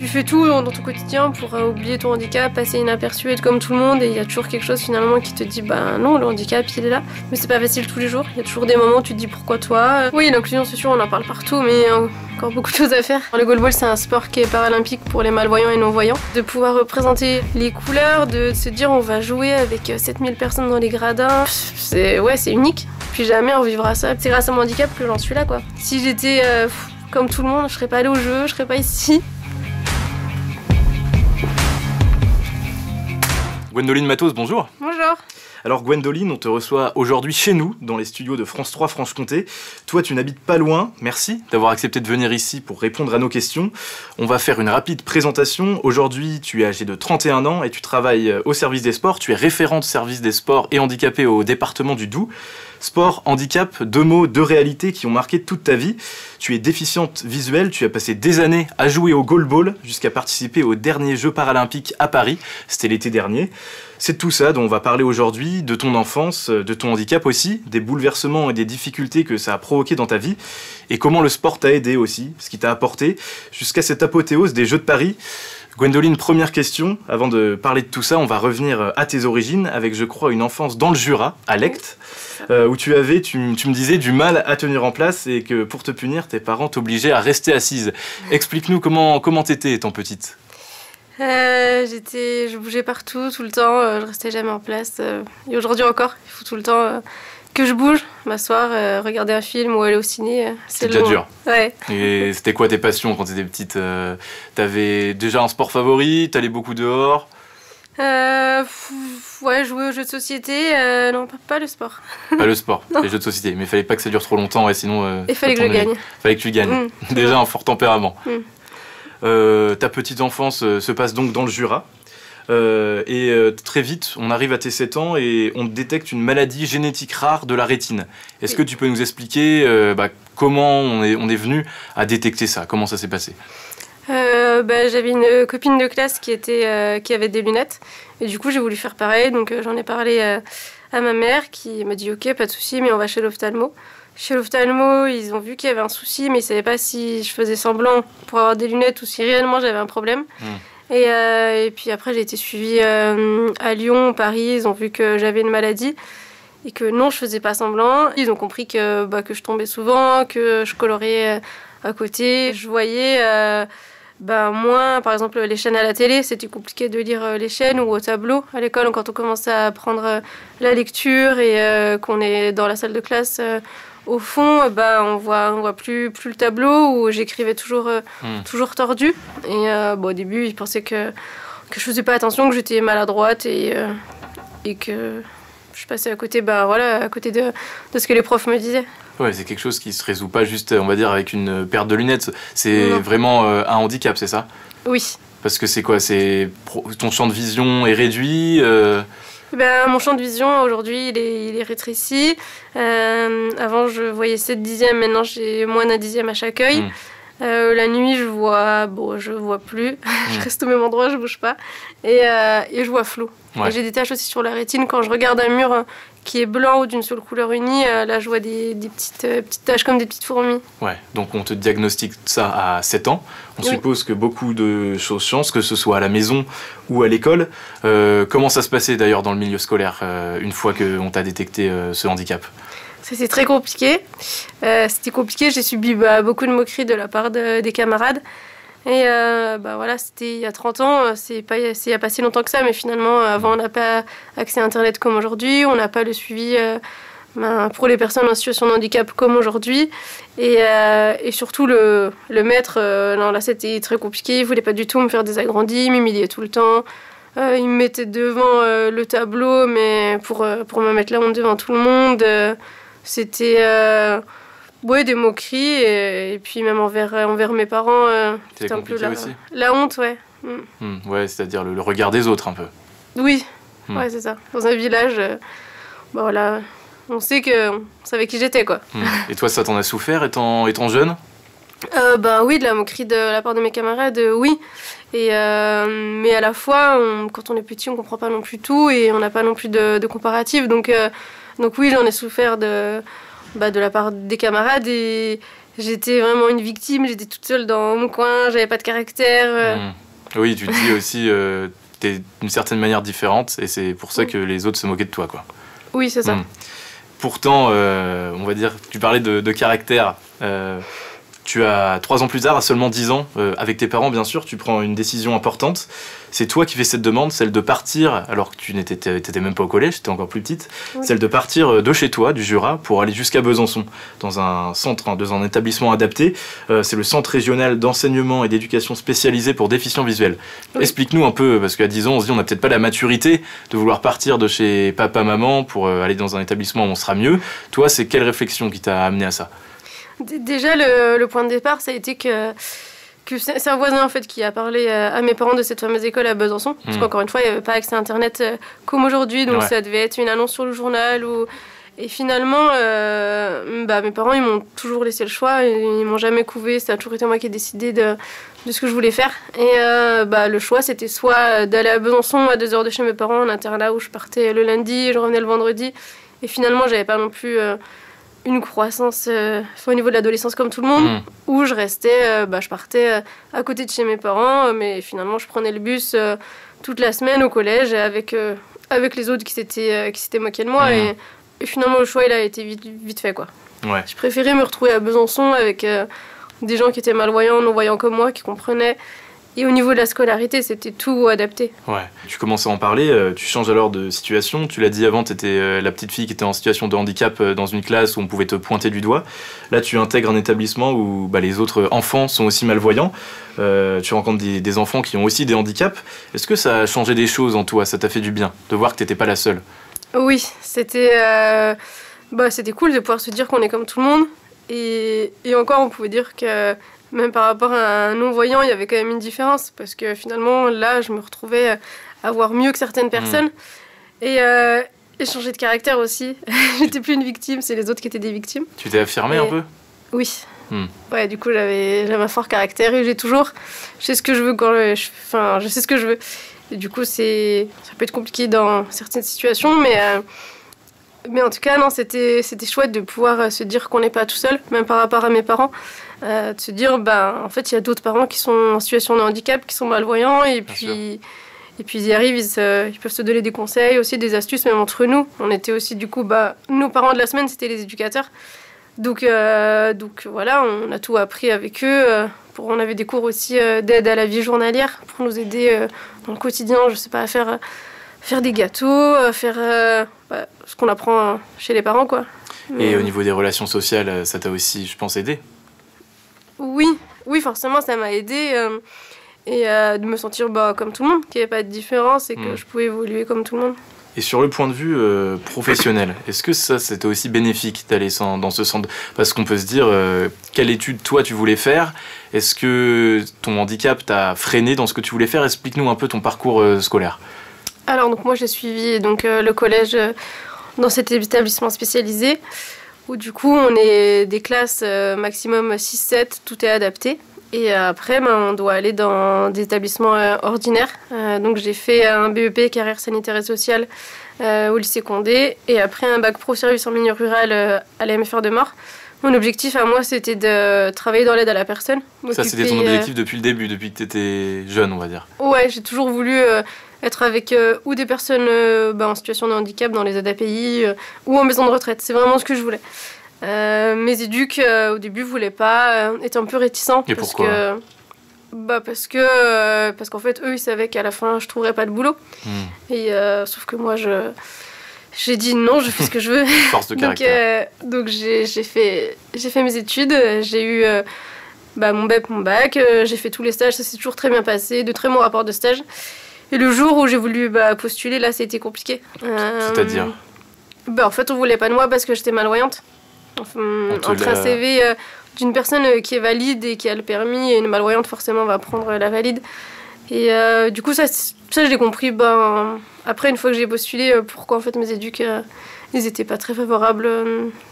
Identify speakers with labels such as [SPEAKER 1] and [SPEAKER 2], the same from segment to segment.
[SPEAKER 1] Tu fais tout dans ton quotidien pour oublier ton handicap, passer inaperçu, être comme tout le monde, et il y a toujours quelque chose finalement qui te dit bah non, le handicap il est là. Mais c'est pas facile tous les jours, il y a toujours des moments où tu te dis pourquoi toi. Oui, l'inclusion c'est sûr, on en parle partout, mais encore beaucoup de choses à faire. Le goalball c'est un sport qui est paralympique pour les malvoyants et non-voyants. De pouvoir représenter les couleurs, de se dire on va jouer avec 7000 personnes dans les gradins, c'est unique. Puis jamais on vivra ça. C'est grâce à mon handicap que j'en suis là quoi. Si j'étais comme tout le monde, je serais pas allée au jeu, je serais pas ici.
[SPEAKER 2] Gwendoline Matos, bonjour.
[SPEAKER 1] Bonjour.
[SPEAKER 2] Alors Gwendoline, on te reçoit aujourd'hui chez nous, dans les studios de France 3 Franche-Comté. Toi, tu n'habites pas loin. Merci d'avoir accepté de venir ici pour répondre à nos questions. On va faire une rapide présentation. Aujourd'hui, tu es âgée de 31 ans et tu travailles au service des sports. Tu es référente service des sports et handicapés au département du Doubs. Sport, handicap, deux mots, deux réalités qui ont marqué toute ta vie. Tu es déficiente visuelle, tu as passé des années à jouer au goalball jusqu'à participer aux derniers Jeux paralympiques à Paris. C'était l'été dernier. C'est de tout ça dont on va parler aujourd'hui, de ton enfance, de ton handicap aussi, des bouleversements et des difficultés que ça a provoqué dans ta vie, et comment le sport t'a aidé aussi, ce qui t'a apporté, jusqu'à cette apothéose des Jeux de Paris. Gwendoline, première question, avant de parler de tout ça, on va revenir à tes origines, avec je crois une enfance dans le Jura, à Lectes, où tu avais, tu me disais, du mal à tenir en place et que pour te punir, tes parents t'obligeaient à rester assise. Explique-nous comment t'étais étant petite.
[SPEAKER 1] Je bougeais partout, tout le temps, je restais jamais en place. Et aujourd'hui encore, il faut tout le temps que je bouge, m'asseoir, regarder un film ou aller au ciné.
[SPEAKER 2] C'est déjà dur.
[SPEAKER 1] Ouais.
[SPEAKER 2] Et c'était quoi tes passions quand t'étais petite? T'avais déjà un sport favori? T'allais beaucoup dehors?
[SPEAKER 1] Ouais, jouer aux jeux de société, non, pas le sport.
[SPEAKER 2] Pas le sport, les jeux de société. Mais il fallait pas que ça dure trop longtemps, ouais, sinon...
[SPEAKER 1] Il fallait que je gagne.
[SPEAKER 2] Fallait que tu gagnes. Déjà un fort tempérament. Ta petite enfance se passe donc dans le Jura. Très vite, on arrive à tes 7 ans et on détecte une maladie génétique rare de la rétine. Est-ce que tu peux nous expliquer comment on est venu à détecter ça? Comment ça s'est passé?
[SPEAKER 1] J'avais une copine de classe qui avait des lunettes et du coup j'ai voulu faire pareil, donc j'en ai parlé à ma mère qui m'a dit ok, pas de souci, mais on va chez l'ophtalmo. Chez l'ophtalmo, ils ont vu qu'il y avait un souci, mais ils ne savaient pas si je faisais semblant pour avoir des lunettes ou si réellement j'avais un problème. Et puis après, j'ai été suivie à Lyon, Paris. Ils ont vu que j'avais une maladie et que non, je ne faisais pas semblant. Ils ont compris que je tombais souvent, que je coloriais à côté. Je voyais moins, par exemple, les chaînes à la télé. C'était compliqué de lire les chaînes ou au tableau. À l'école, quand on commence à apprendre la lecture et qu'on est dans la salle de classe... Au fond, on voit plus le tableau où j'écrivais toujours tordu. Et au début, ils pensaient que je faisais pas attention, que j'étais maladroite et que je passais à côté, à côté de ce que les profs me disaient.
[SPEAKER 2] Ouais, c'est quelque chose qui se résout pas juste, on va dire, avec une paire de lunettes. C'est vraiment un handicap, c'est ça? Oui. Parce que c'est quoi? Ton champ de vision est réduit
[SPEAKER 1] mon champ de vision, aujourd'hui, il est rétréci. Avant, je voyais 7 dixièmes. Maintenant, j'ai moins d'un dixième à chaque œil. La nuit, je vois plus. Je reste au même endroit, je bouge pas. Et je vois flou. Ouais. Et j'ai des taches aussi sur la rétine. Quand je regarde un mur qui est blanc ou d'une seule couleur unie, là, je vois des petites taches comme des petites fourmis.
[SPEAKER 2] Ouais, donc on te diagnostique ça à 7 ans. On suppose que beaucoup de choses changent, que ce soit à la maison ou à l'école. Comment ça se passait d'ailleurs dans le milieu scolaire une fois qu'on t'a détecté ce handicap?
[SPEAKER 1] C'est très compliqué. C'était compliqué, j'ai subi beaucoup de moqueries de la part des camarades. Et c'était il y a 30 ans, c'est il n'y a pas si longtemps que ça, mais finalement, avant, on n'a pas accès à Internet comme aujourd'hui, on n'a pas le suivi pour les personnes en situation de handicap comme aujourd'hui. Et surtout, le maître, là, c'était très compliqué, il ne voulait pas du tout me faire des agrandis, il m'humiliait tout le temps. Il me mettait devant le tableau, mais pour me mettre la honte devant tout le monde, c'était... des moqueries et puis même envers mes parents.
[SPEAKER 2] C'était un peu
[SPEAKER 1] la honte, ouais.
[SPEAKER 2] Ouais, c'est-à-dire le regard des autres un peu.
[SPEAKER 1] Oui, ouais, c'est ça. Dans un village, on savait qui j'étais, quoi.
[SPEAKER 2] Et toi, ça t'en a souffert étant jeune?
[SPEAKER 1] Oui, de la moquerie de la part de mes camarades, oui. Mais à la fois, quand on est petit, on comprend pas non plus tout et on n'a pas non plus de comparatif. Donc oui, j'en ai souffert de la part des camarades et j'étais vraiment une victime, j'étais toute seule dans mon coin, j'avais pas de caractère.
[SPEAKER 2] Oui, tu dis aussi, t'es d'une certaine manière différente et c'est pour ça que les autres se moquaient de toi, quoi.
[SPEAKER 1] Oui, c'est ça.
[SPEAKER 2] Pourtant, on va dire, tu parlais de caractère. Tu as 3 ans plus tard, à seulement 10 ans, avec tes parents bien sûr, tu prends une décision importante. C'est toi qui fais cette demande, celle de partir, alors que tu n'étais même pas au collège, tu étais encore plus petite, celle de partir de chez toi, du Jura, pour aller jusqu'à Besançon, dans un centre, dans un établissement adapté. C'est le Centre régional d'enseignement et d'éducation spécialisé pour déficients visuels. Explique-nous un peu, parce qu'à 10 ans, on se dit on n'a peut-être pas la maturité de vouloir partir de chez papa, maman pour aller dans un établissement où on sera mieux. Toi, c'est quelle réflexion qui t'a amené à ça ?
[SPEAKER 1] Déjà, le point de départ, ça a été que c'est un voisin en fait qui a parlé à mes parents de cette fameuse école à Besançon. Parce qu'encore une fois, il n'y avait pas accès à Internet comme aujourd'hui, donc ça devait être une annonce sur le journal. Et finalement, mes parents, ils m'ont toujours laissé le choix, ils m'ont jamais couvé, ça a toujours été moi qui ai décidé de ce que je voulais faire. Et le choix, c'était soit d'aller à Besançon à 2 heures de chez mes parents, en internat où je partais le lundi, je revenais le vendredi. Et finalement, j'avais pas non plus une croissance au niveau de l'adolescence comme tout le monde, où je restais, je partais à côté de chez mes parents, mais finalement je prenais le bus toute la semaine au collège avec les autres qui s'étaient moqués de moi, et finalement le choix il a été vite fait, quoi.
[SPEAKER 2] Ouais.
[SPEAKER 1] Je préférais me retrouver à Besançon avec des gens qui étaient malvoyants, non-voyants comme moi, qui comprenaient. Et au niveau de la scolarité, c'était tout adapté.
[SPEAKER 2] Ouais. Tu commences à en parler, tu changes alors de situation. Tu l'as dit avant, tu étais la petite fille qui était en situation de handicap dans une classe où on pouvait te pointer du doigt. Là, tu intègres un établissement où les autres enfants sont aussi malvoyants. Tu rencontres des enfants qui ont aussi des handicaps. Est-ce que ça a changé des choses en toi ? Ça t'a fait du bien de voir que tu n'étais pas la seule ?
[SPEAKER 1] Oui, c'était cool de pouvoir se dire qu'on est comme tout le monde. Et encore, on pouvait dire que même par rapport à un non-voyant, il y avait quand même une différence. Parce que finalement, là, je me retrouvais à voir mieux que certaines personnes. Et changer de caractère aussi. J'étais plus une victime, c'est les autres qui étaient des victimes.
[SPEAKER 2] Tu t'es affirmée un peu ?
[SPEAKER 1] Oui. Ouais, du coup, j'avais un fort caractère et j'ai toujours... Je sais ce que je veux je sais ce que je veux. Et du coup, ça peut être compliqué dans certaines situations, mais en tout cas, non, c'était chouette de pouvoir se dire qu'on n'est pas tout seul, même par rapport à mes parents. De se dire, en fait, il y a d'autres parents qui sont en situation de handicap, qui sont malvoyants, et puis ils y arrivent, ils peuvent se donner des conseils, aussi des astuces, même entre nous. On était aussi, du coup, nos parents de la semaine, c'était les éducateurs. Donc voilà, on a tout appris avec eux. On avait des cours aussi d'aide à la vie journalière pour nous aider dans le quotidien, je sais pas, à faire des gâteaux, faire ce qu'on apprend chez les parents, quoi.
[SPEAKER 2] Et au niveau des relations sociales, ça t'a aussi, je pense, aidé ?
[SPEAKER 1] Oui, forcément, ça m'a aidé. Et de me sentir comme tout le monde, qu'il n'y avait pas de différence et que je pouvais évoluer comme tout le monde.
[SPEAKER 2] Et sur le point de vue professionnel, est-ce que ça, c'était aussi bénéfique d'aller dans ce centre ? Parce qu'on peut se dire, quelle étude, toi, tu voulais faire ? Est-ce que ton handicap t'a freiné dans ce que tu voulais faire ? Explique-nous un peu ton parcours scolaire.
[SPEAKER 1] Alors, donc, moi, j'ai suivi le collège dans cet établissement spécialisé, où du coup, on est des classes maximum 6-7, tout est adapté. Et après, on doit aller dans des établissements ordinaires. Donc j'ai fait un BEP carrière sanitaire et sociale au lycée Condé, et après un bac pro service en milieu rural à la MFR de Mort. Mon objectif à moi, c'était de travailler dans l'aide à la personne.
[SPEAKER 2] Ça, c'était ton objectif depuis le début, depuis que tu étais jeune, on va dire.
[SPEAKER 1] Ouais, j'ai toujours voulu être avec ou des personnes en situation de handicap dans les ADAPI ou en maison de retraite. C'est vraiment ce que je voulais. Mes éducs au début voulaient pas, étaient un peu réticents.
[SPEAKER 2] Et pourquoi ?
[SPEAKER 1] Parce qu'en fait eux ils savaient qu'à la fin je trouverais pas de boulot. Et sauf que moi j'ai dit non, je fais ce que je veux.
[SPEAKER 2] Force de caractère.
[SPEAKER 1] Donc j'ai fait mes études, j'ai eu mon BEP, mon bac, j'ai fait tous les stages, ça s'est toujours très bien passé, de très bons rapports de stage. Et le jour où j'ai voulu postuler, là c'était compliqué.
[SPEAKER 2] C'est-à-dire ?
[SPEAKER 1] En fait on voulait pas de moi parce que j'étais malvoyante. Entre un CV d'une personne qui est valide et qui a le permis, et une malvoyante forcément va prendre la valide. Et du coup ça je l'ai compris après, une fois que j'ai postulé, pourquoi en fait mes éducs ils étaient pas très favorables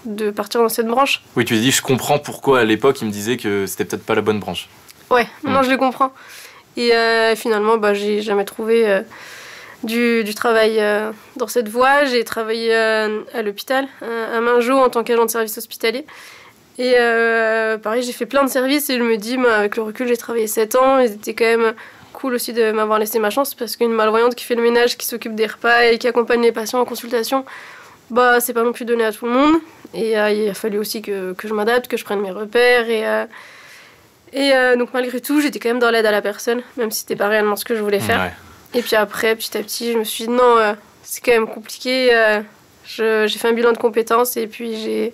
[SPEAKER 1] de partir dans cette branche.
[SPEAKER 2] Oui, tu as dit je comprends pourquoi à l'époque ils me disaient que c'était peut-être pas la bonne branche.
[SPEAKER 1] Ouais, non, je les comprends. Et finalement j'ai jamais trouvé du travail dans cette voie. J'ai travaillé à l'hôpital, à Mingeot, en tant qu'agent de service hospitalier. Et pareil, j'ai fait plein de services et je me dis, avec le recul, j'ai travaillé 7 ans. Et c'était quand même cool aussi de m'avoir laissé ma chance parce qu'une malvoyante qui fait le ménage, qui s'occupe des repas et qui accompagne les patients en consultation, bah, c'est pas non plus donné à tout le monde. Et il a fallu aussi que je m'adapte, que je prenne mes repères. Et donc malgré tout, j'étais quand même dans l'aide à la personne, même si c'était pas réellement ce que je voulais faire. Ouais. Et puis après, petit à petit, je me suis dit non, c'est quand même compliqué. J'ai fait un bilan de compétences et puis j'ai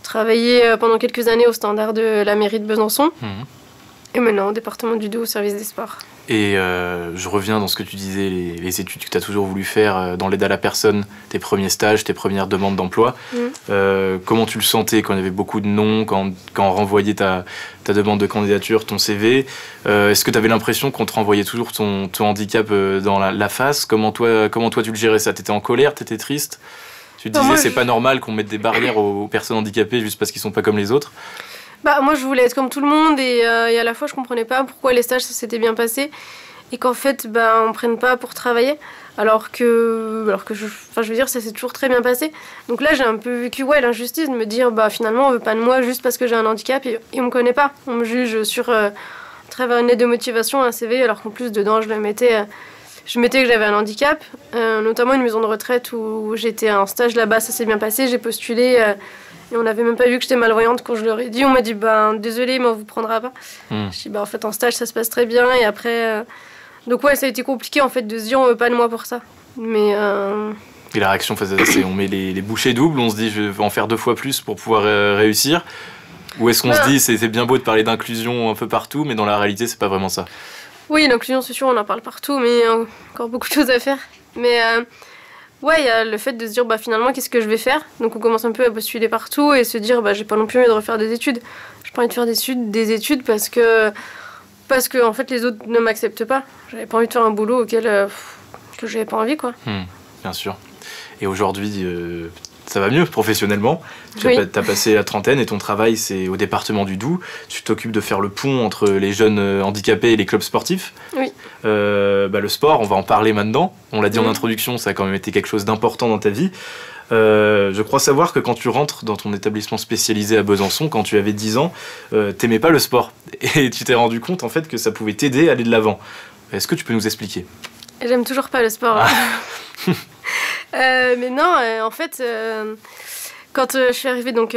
[SPEAKER 1] travaillé pendant quelques années au standard de la mairie de Besançon. Et maintenant au département du Doubs au service des sports.
[SPEAKER 2] Et je reviens dans ce que tu disais, les études que tu as toujours voulu faire dans l'aide à la personne, tes premiers stages, tes premières demandes d'emploi. Comment tu le sentais quand il y avait beaucoup de noms, quand on renvoyait ta demande de candidature, ton CV? Est-ce que tu avais l'impression qu'on te renvoyait toujours ton handicap dans la face? Comment toi tu le gérais ça? T'étais en colère, t'étais triste? Tu te disais c'est pas normal qu'on mette des barrières aux personnes handicapées juste parce qu'ils sont pas comme les autres?
[SPEAKER 1] Bah, moi, je voulais être comme tout le monde et à la fois, je comprenais pas pourquoi les stages, ça s'était bien passé et qu'en fait, bah, on prenne pas pour travailler alors que je veux dire, ça s'est toujours très bien passé. Donc là, j'ai un peu vécu l'injustice de me dire, bah, finalement, on veut pas de moi juste parce que j'ai un handicap et on me connaît pas. On me juge sur à travers une lettre de motivation, un CV, alors qu'en plus, dedans, je mettais que j'avais un handicap, notamment une maison de retraite où j'étais en stage là-bas, ça s'est bien passé, j'ai postulé... Et on n'avait même pas vu que j'étais malvoyante quand je leur ai dit. On m'a dit, désolé, mais on vous prendra pas. Je dis, en fait, en stage, ça se passe très bien. Et après... Donc ouais, ça a été compliqué, en fait, de se dire, on veut pas de moi pour ça. Mais...
[SPEAKER 2] Et la réaction face à ça, c'est on met les bouchées doubles, on se dit, je vais en faire 2 fois plus pour pouvoir réussir? Ou est-ce qu'on se dit, c'est bien beau de parler d'inclusion un peu partout, mais dans la réalité, c'est pas vraiment ça?
[SPEAKER 1] Oui, l'inclusion, c'est sûr, on en parle partout, mais il y a encore beaucoup de choses à faire. Mais... Ouais, il y a le fait de se dire, finalement, qu'est-ce que je vais faire? Donc on commence un peu à postuler partout et se dire, j'ai pas non plus envie de refaire des études. J'ai pas envie de faire des études parce que en fait, les autres ne m'acceptent pas. J'avais pas envie de faire un boulot auquel que j'avais pas envie, quoi.
[SPEAKER 2] Bien sûr. Et aujourd'hui, ça va mieux professionnellement. Tu
[SPEAKER 1] Oui.
[SPEAKER 2] as passé la trentaine et ton travail, c'est au département du Doubs. Tu t'occupes de faire le pont entre les jeunes handicapés et les clubs sportifs.
[SPEAKER 1] Oui.
[SPEAKER 2] Le sport, on va en parler maintenant. On l'a dit en introduction, ça a quand même été quelque chose d'important dans ta vie. Je crois savoir que quand tu rentres dans ton établissement spécialisé à Besançon, quand tu avais 10 ans, t'aimais pas le sport. Et tu t'es rendu compte en fait que ça pouvait t'aider à aller de l'avant. Est-ce que tu peux nous expliquer?
[SPEAKER 1] J'aime toujours pas le sport. Mais non, en fait, quand je suis arrivée donc,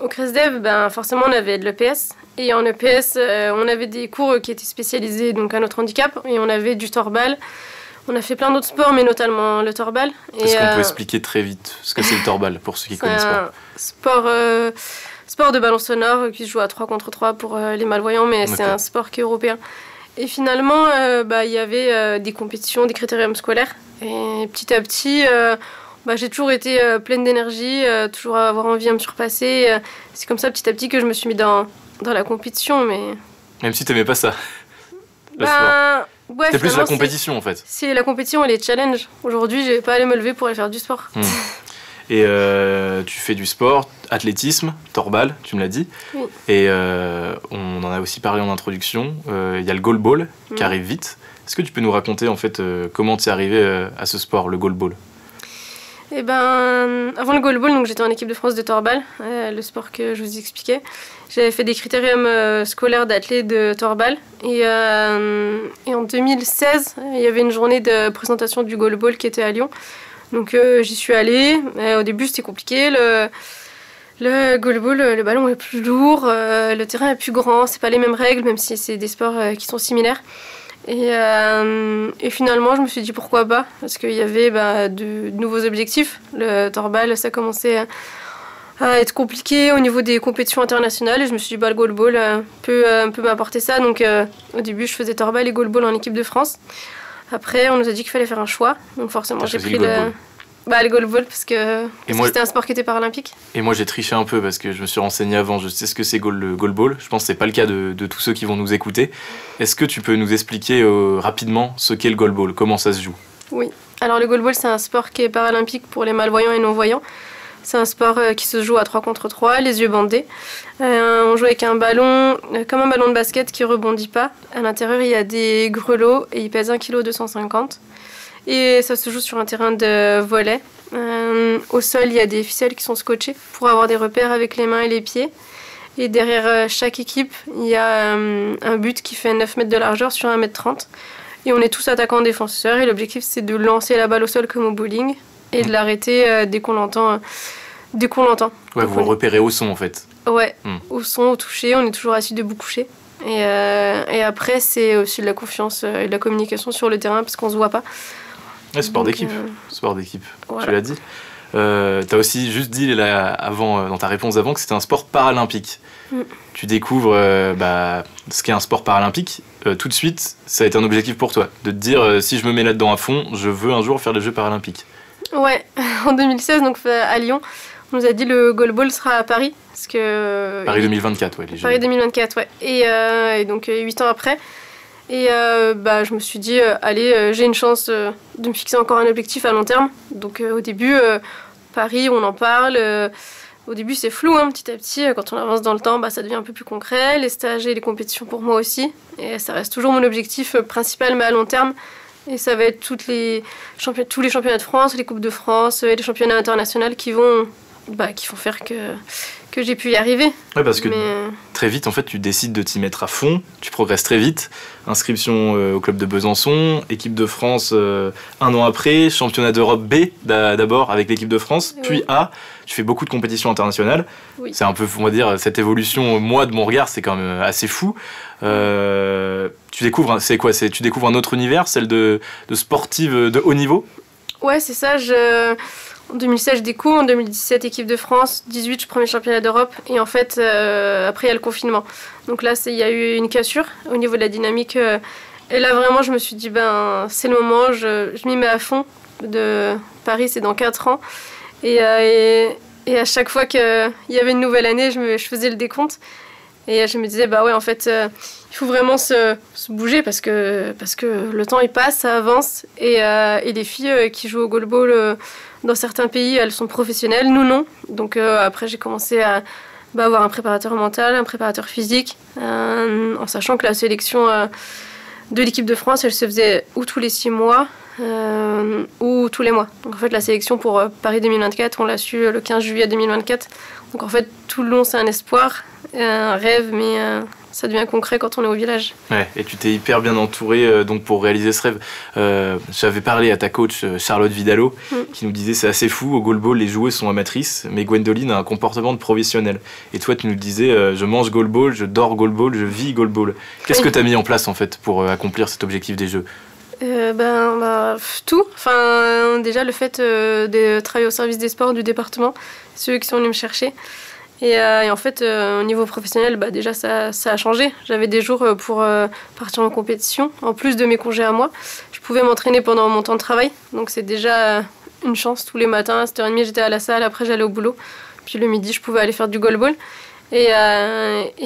[SPEAKER 1] au CRESDEV, forcément on avait de l'EPS. Et en EPS, on avait des cours qui étaient spécialisés donc, à notre handicap. Et on avait du torbal. On a fait plein d'autres sports, mais notamment le torbal.
[SPEAKER 2] Est-ce qu'on peut expliquer très vite ce que c'est le torbal, pour ceux qui connaissent pas?
[SPEAKER 1] Sport de ballon sonore qui se joue à 3 contre 3 pour les malvoyants, mais c'est un sport qui est européen. Et finalement, il y avait des compétitions, des critériums scolaires. Et petit à petit, j'ai toujours été pleine d'énergie, toujours avoir envie de me surpasser. C'est comme ça, petit à petit, que je me suis mis dans la compétition. Mais...
[SPEAKER 2] Même si t'aimais pas ça?
[SPEAKER 1] Ouais,
[SPEAKER 2] c'est plus la compétition, en fait.
[SPEAKER 1] C'est la compétition et les challenges. Aujourd'hui, je vais pas aller me lever pour aller faire du sport.
[SPEAKER 2] Et tu fais du sport, athlétisme, torbal, tu me l'as dit.
[SPEAKER 1] Oui.
[SPEAKER 2] Et on en a aussi parlé en introduction. Il y a le goalball qui arrive vite. Est-ce que tu peux nous raconter en fait comment tu es arrivé à ce sport, le goalball?
[SPEAKER 1] Avant le goalball, donc j'étais en équipe de France de torbal, le sport que je vous expliquais. J'avais fait des critériums scolaires d'athlète de torbal. Et en 2016, il y avait une journée de présentation du goalball qui était à Lyon. Donc j'y suis allée. Au début, c'était compliqué. Le goalball, le ballon est plus lourd, le terrain est plus grand. C'est pas les mêmes règles, même si c'est des sports qui sont similaires. Et finalement, je me suis dit pourquoi pas, parce qu'il y avait de nouveaux objectifs. Le torbal, ça commençait à être compliqué au niveau des compétitions internationales. Et je me suis dit, le goalball peut m'apporter ça. Donc au début, je faisais torbal et goalball en équipe de France. Après, on nous a dit qu'il fallait faire un choix. Donc forcément, j'ai pris le goalball parce que c'était un sport qui était paralympique.
[SPEAKER 2] Et moi, j'ai triché un peu parce que je me suis renseigné avant. Je sais ce que c'est le goalball. Je pense que c'est pas le cas de tous ceux qui vont nous écouter. Est-ce que tu peux nous expliquer rapidement ce qu'est le goalball? Comment ça se joue?
[SPEAKER 1] Oui. Alors le goalball, c'est un sport qui est paralympique pour les malvoyants et non-voyants. C'est un sport qui se joue à 3 contre 3, les yeux bandés. On joue avec un ballon, comme un ballon de basket qui rebondit pas. À l'intérieur, il y a des grelots et il pèse 1,250 kg. Et ça se joue sur un terrain de volley. Au sol, il y a des ficelles qui sont scotchées pour avoir des repères avec les mains et les pieds. Et derrière chaque équipe, il y a un but qui fait 9 mètres de largeur sur 1,30 m. Et on est tous attaquants-défenseurs. Et l'objectif, c'est de lancer la balle au sol comme au bowling et de l'arrêter dès qu'on l'entend.
[SPEAKER 2] Ouais, vous repérez au son en fait.
[SPEAKER 1] Ouais, au son, au toucher. On est toujours assis debout couché. Et après, c'est aussi de la confiance et de la communication sur le terrain parce qu'on se voit pas.
[SPEAKER 2] Ouais, sport d'équipe. Sport d'équipe,
[SPEAKER 1] voilà.
[SPEAKER 2] Tu l'as dit. T'as aussi juste dit là, avant, dans ta réponse d'avant que c'était un sport paralympique. Tu découvres ce qu'est un sport paralympique. Tout de suite, ça a été un objectif pour toi. De te dire, si je me mets là-dedans à fond, je veux un jour faire les Jeux paralympiques.
[SPEAKER 1] Ouais, en 2016, donc à Lyon, on nous a dit le goalball sera à Paris. Parce que,
[SPEAKER 2] Paris 2024, ouais. Les Jeux.
[SPEAKER 1] Paris 2024, ouais. Et donc 8 ans après. Et je me suis dit, allez, j'ai une chance de me fixer encore un objectif à long terme. Donc au début, Paris, on en parle. Au début, c'est flou, petit à petit. Quand on avance dans le temps, ça devient un peu plus concret. Les stages et les compétitions pour moi aussi. Et ça reste toujours mon objectif principal, mais à long terme. Et ça va être tous les championnats de France, les Coupes de France et les championnats internationaux qui vont faire que j'ai pu y arriver.
[SPEAKER 2] Ouais, parce que très vite, en fait, tu décides de t'y mettre à fond, tu progresses très vite. Inscription au club de Besançon, équipe de France un an après, championnat d'Europe B d'abord avec l'équipe de France, puis A. Tu fais beaucoup de compétitions internationales. Oui. C'est un peu, on va dire, cette évolution, moi, de mon regard, c'est quand même assez fou. Tu découvres, tu découvres un autre univers, celle de sportive de haut niveau.
[SPEAKER 1] Ouais, c'est ça. En 2016, je découvre. En 2017, équipe de France. 2018, je premier championnat d'Europe. Et en fait, après, il y a le confinement. Donc là, il y a eu une cassure au niveau de la dynamique. Et là, vraiment, je me suis dit, c'est le moment. Je m'y mets à fond. De Paris, c'est dans 4 ans. Et à chaque fois qu'il y avait une nouvelle année, je faisais le décompte. Et je me disais, en fait, il faut vraiment se bouger parce que le temps, il passe, ça avance. Et les filles qui jouent au goalball dans certains pays, elles sont professionnelles, nous non. Donc après, j'ai commencé à avoir un préparateur mental, un préparateur physique, en sachant que la sélection de l'équipe de France, elle se faisait ou tous les 6 mois ou tous les mois. Donc en fait, la sélection pour Paris 2024, on l'a su le 15 juillet 2024. Donc en fait, tout le long, c'est un espoir, un rêve, mais ça devient concret quand on est au village. Ouais,
[SPEAKER 2] et tu t'es hyper bien entourée donc pour réaliser ce rêve. J'avais parlé à ta coach Charlotte Vidalot qui nous disait c'est assez fou, au goalball les joueuses sont amatrices, mais Gwendoline a un comportement de professionnel. Et toi tu nous disais je mange goalball, je dors goalball, je vis goalball. Qu'est-ce que tu as mis en place en fait pour accomplir cet objectif des Jeux?
[SPEAKER 1] Tout. Enfin, déjà le fait de travailler au service des sports du département, c'est eux qui sont venus me chercher. Et en fait, au niveau professionnel, déjà ça a changé. J'avais des jours pour partir en compétition. En plus de mes congés à moi, je pouvais m'entraîner pendant mon temps de travail. Donc c'est déjà une chance. Tous les matins, à 7h30, j'étais à la salle. Après, j'allais au boulot. Puis le midi, je pouvais aller faire du goalball. Et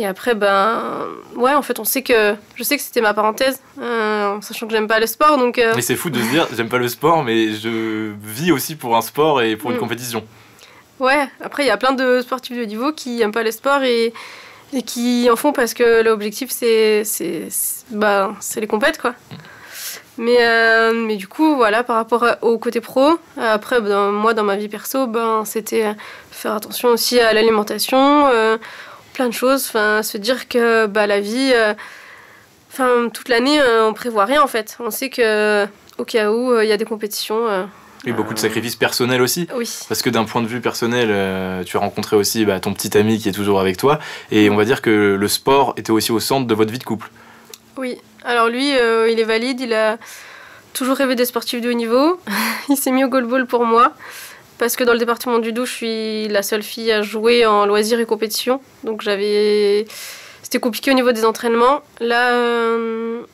[SPEAKER 1] après, en fait, je sais que c'était ma parenthèse, en sachant que j'aime pas le sport. Donc,
[SPEAKER 2] Mais c'est fou de se dire, j'aime pas le sport, mais je vis aussi pour un sport et pour une compétition.
[SPEAKER 1] Ouais, après, il y a plein de sportifs de niveau qui aiment pas le sport et qui en font parce que l'objectif, c'est les compètes, quoi. Mais du coup, voilà, par rapport au côté pro, après, moi, dans ma vie perso, c'était faire attention aussi à l'alimentation, plein de choses, se dire que la vie, toute l'année, on prévoit rien, en fait. On sait qu'au cas où il y a des compétitions...
[SPEAKER 2] Et beaucoup de sacrifices personnels aussi.
[SPEAKER 1] Oui.
[SPEAKER 2] Parce que d'un point de vue personnel, tu as rencontré aussi ton petit ami qui est toujours avec toi. Et on va dire que le sport était aussi au centre de votre vie de couple.
[SPEAKER 1] Oui. Alors lui, il est valide. Il a toujours rêvé d'être sportif de haut niveau. Il s'est mis au goalball pour moi. Parce que dans le département du Doubs, je suis la seule fille à jouer en loisirs et compétition. Donc c'était compliqué au niveau des entraînements. Là,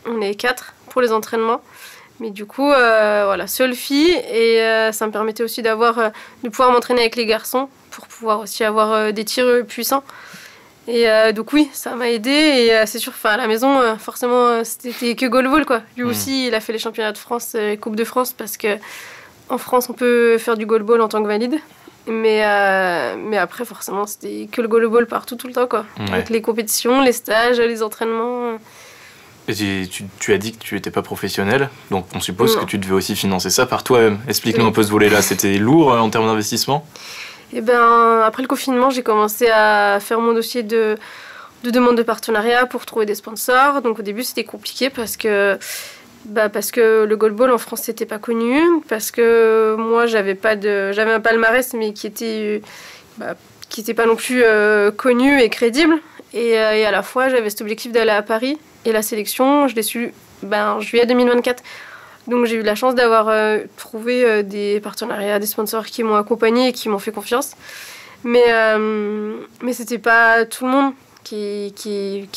[SPEAKER 1] on est 4 pour les entraînements. Mais du coup, seule fille, et ça me permettait aussi de pouvoir m'entraîner avec les garçons pour pouvoir aussi avoir des tirs puissants. Et donc oui, ça m'a aidée, et c'est sûr, à la maison, forcément, c'était que goalball, quoi. Lui aussi, il a fait les championnats de France et Coupe de France, parce qu'en France, on peut faire du goalball en tant que valide. Mais après, forcément, c'était que le goalball partout, tout le temps, quoi. Ouais. Avec les compétitions, les stages, les entraînements...
[SPEAKER 2] Et tu as dit que tu n'étais pas professionnel, donc on suppose que tu devais aussi financer ça par toi-même. Explique-nous un peu ce volet-là, c'était lourd en termes d'investissement?
[SPEAKER 1] Et ben, après le confinement, j'ai commencé à faire mon dossier de demande de partenariat pour trouver des sponsors. Donc au début, c'était compliqué parce que le goalball en France, c'était pas connu. Parce que moi, j'avais un palmarès, mais qui était pas non plus connu et crédible. Et à la fois, j'avais cet objectif d'aller à Paris. Et la sélection, je l'ai su en juillet 2024. Donc j'ai eu la chance d'avoir trouvé des partenariats, des sponsors qui m'ont accompagnée et qui m'ont fait confiance. Mais c'était pas tout le monde qui